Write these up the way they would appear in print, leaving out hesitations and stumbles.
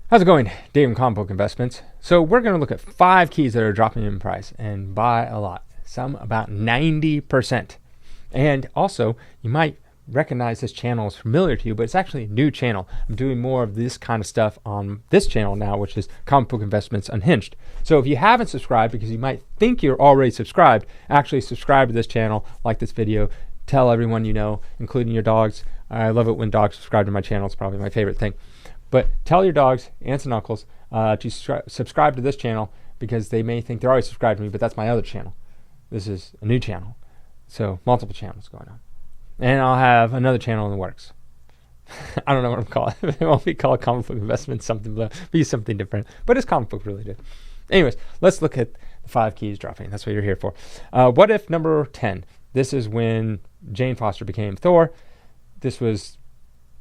How's it going, Dave and Comic Book Investments? So we're going to look at 5 keys that are dropping in price and by a lot, some about 90%. And also, you might recognize this channel is familiar to you, but it's actually a new channel. I'm doing more of this kind of stuff on this channel now, which is Comic Book Investments Unhinged. So if you haven't subscribed, because you might think you're already subscribed, actually subscribe to this channel, like this video, tell everyone you know, including your dogs. I love it when dogs subscribe to my channel. It's probably my favorite thing. But tell your dogs, aunts and uncles, to subscribe to this channel because they may think they're already subscribed to me, but that's my other channel. This is a new channel. So multiple channels going on. And I'll have another channel in the works. I don't know what I'm calling it. It won't be called Comic Book Investment, something, but be something different. But it's comic book related. Anyways, let's look at the 5 keys dropping. That's what you're here for. What if number 10? This is when Jane Foster became Thor. This was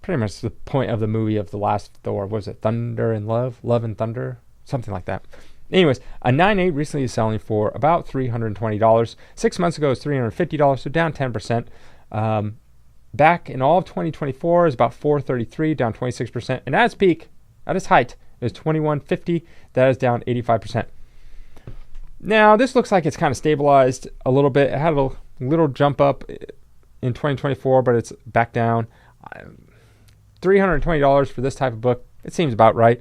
pretty much the point of the movie of the last Thor. What was it? Thunder and Love? Love and Thunder? Something like that. Anyways, a 9.8 recently is selling for about $320. 6 months ago it was $350, so down 10%. Back in all of 2024 is about $433, down 26%. And at its peak, at its height, it was $2150. That is down 85%. Now, this looks like it's kind of stabilized a little bit. It had a little jump up in 2024, but it's back down. $320 for this type of book, it seems about right.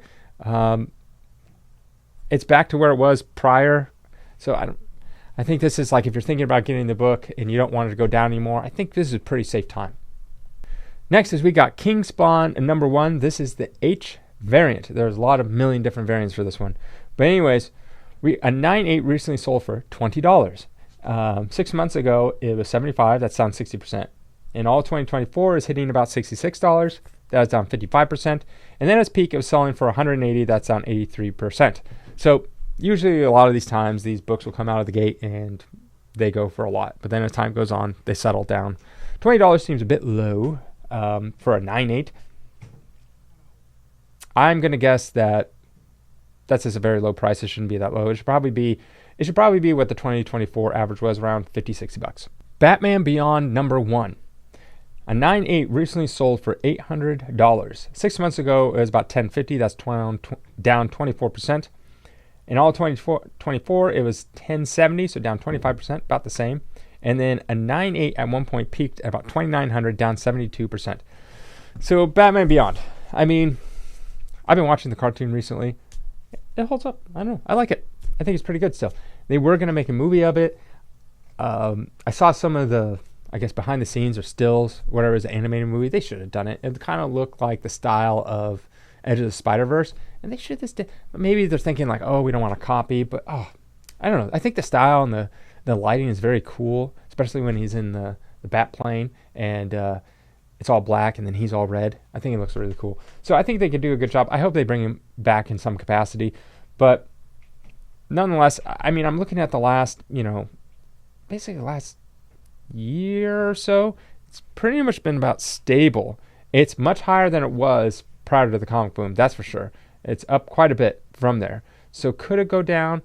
It's back to where it was prior. So I think this is like if you're thinking about getting the book and you don't want it to go down anymore, I think this is a pretty safe time. Next is we got King Spawn number 1. This is the H variant. There's a lot of million different variants for this one. But anyways, a 9.8 recently sold for $20. 6 months ago, it was $75. That's down 60%. In all 2024 is hitting about $66. That's down 55%. And then its peak, it was selling for $180. That's down 83%. So usually a lot of these times, these books will come out of the gate and they go for a lot. But then as time goes on, they settle down. $20 seems a bit low for a 9.8. I'm going to guess that that's just a very low price. It shouldn't be that low. It should probably be what the 2024 average was, around $50-$60. Batman Beyond number 1. A 9.8 recently sold for $800. 6 months ago, it was about $1050. That's down 24%. In all 2024, it was $1070, so down 25%, about the same. And then a 9.8 at one point peaked at about $2,900, down 72%. So Batman Beyond. I mean, I've been watching the cartoon recently. It holds up. I don't know. I like it. I think it's pretty good still. They were going to make a movie of it. I saw some of the, I guess, behind the scenes or stills, whatever is an animated movie. They should have done it. It kind of looked like the style of Edge of the Spider-Verse. And they should have maybe they're thinking like, oh, we don't want to copy. But, I don't know. I think the style and the lighting is very cool, especially when he's in the bat plane and it's all black and then he's all red. I think it looks really cool. So I think they could do a good job. I hope they bring him back in some capacity. But nonetheless, I mean, I'm looking at the last, basically the last year or so. It's pretty much been about stable. It's much higher than it was prior to the comic boom, that's for sure. It's up quite a bit from there. So could it go down?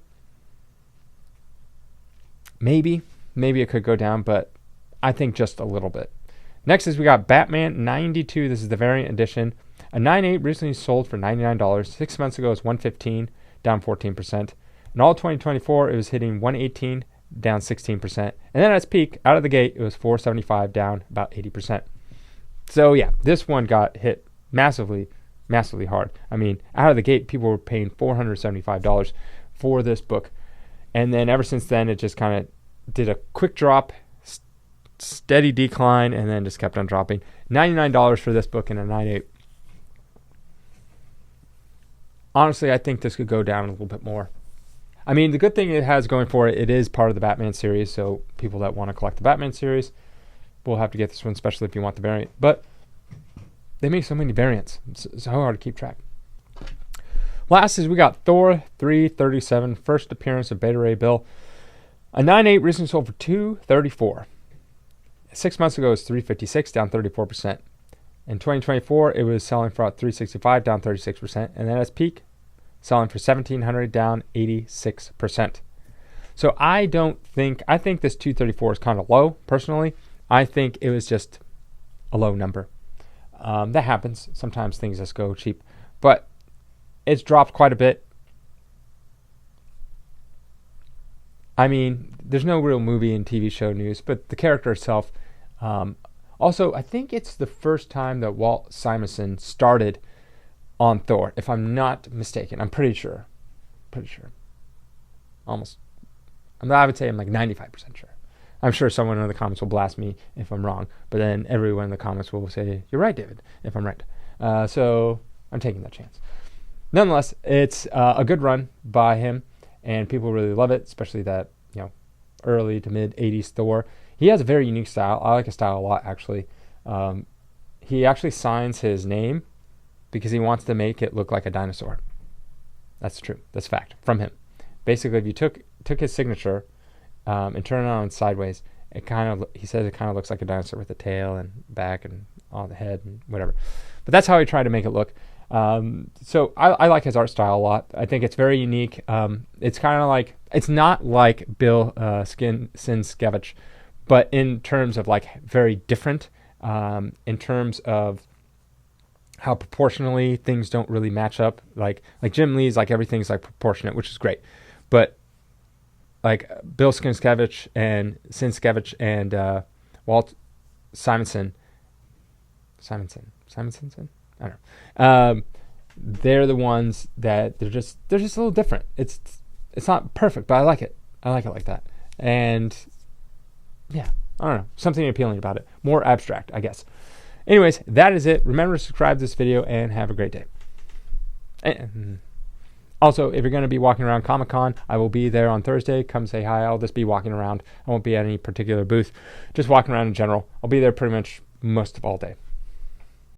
Maybe it could go down, but I think just a little bit. Next is we got Batman 92. This is the variant edition. A 9.8 recently sold for $99. 6 months ago it was $115, down 14%. In all 2024 it was hitting $118, down 16%. And then at its peak, out of the gate, it was $475, down about 80%. So yeah, this one got hit massively hard. I mean, out of the gate, people were paying $475 for this book. And then ever since then, it just kind of did a quick drop, steady decline, and then just kept on dropping. $99 for this book in a 9.8. Honestly, I think this could go down a little bit more. I mean, the good thing it has going for it, it is part of the Batman series, so people that want to collect the Batman series will have to get this one, especially if you want the variant. But they make so many variants. It's so hard to keep track. Last is we got Thor 337, first appearance of Beta Ray Bill. A 9.8 recently sold for $234. 6 months ago it was $356, down 34%. In 2024 it was selling for about $365, down 36%. And then at its peak, selling for $1,700, down 86%. So I think this 234 is kind of low, personally. I think it was just a low number. That happens. Sometimes things just go cheap. But It's dropped quite a bit. I mean, there's no real movie and TV show news, but the character itself. Also, I think it's the first time that Walt Simonson started on Thor, if I'm not mistaken. I'm pretty sure. Pretty sure. Almost. I would say I'm like 95% sure. I'm sure someone in the comments will blast me if I'm wrong, but then everyone in the comments will say, "You're right, David," if I'm right. So I'm taking that chance. Nonetheless, it's a good run by him, and people really love it, especially that, early to mid 80s Thor. He has a very unique style. I like his style a lot, actually. He actually signs his name because he wants to make it look like a dinosaur. That's true. That's fact from him. Basically, if you took his signature and turned it on sideways, he says it kind of looks like a dinosaur with a tail and back and all the head and whatever. But that's how he tried to make it look. So I like his art style a lot. I think it's very unique. It's kind of like, it's not like Bill Sienkiewicz, but in terms of like very different, in terms of how proportionally things don't really match up. Like Jim Lee's, like everything's like proportionate, which is great. But like Bill Sienkiewicz and Walt Simonson, I don't know. They're the ones that they're just a little different. It's not perfect, but I like it. I like it like that. And yeah, I don't know, something appealing about it. More abstract, I guess. Anyways, that is it. Remember to subscribe to this video and have a great day. And also, if you're going to be walking around Comic-Con, I will be there on Thursday. Come say hi. I'll just be walking around. I won't be at any particular booth. Just walking around in general. I'll be there pretty much most of all day.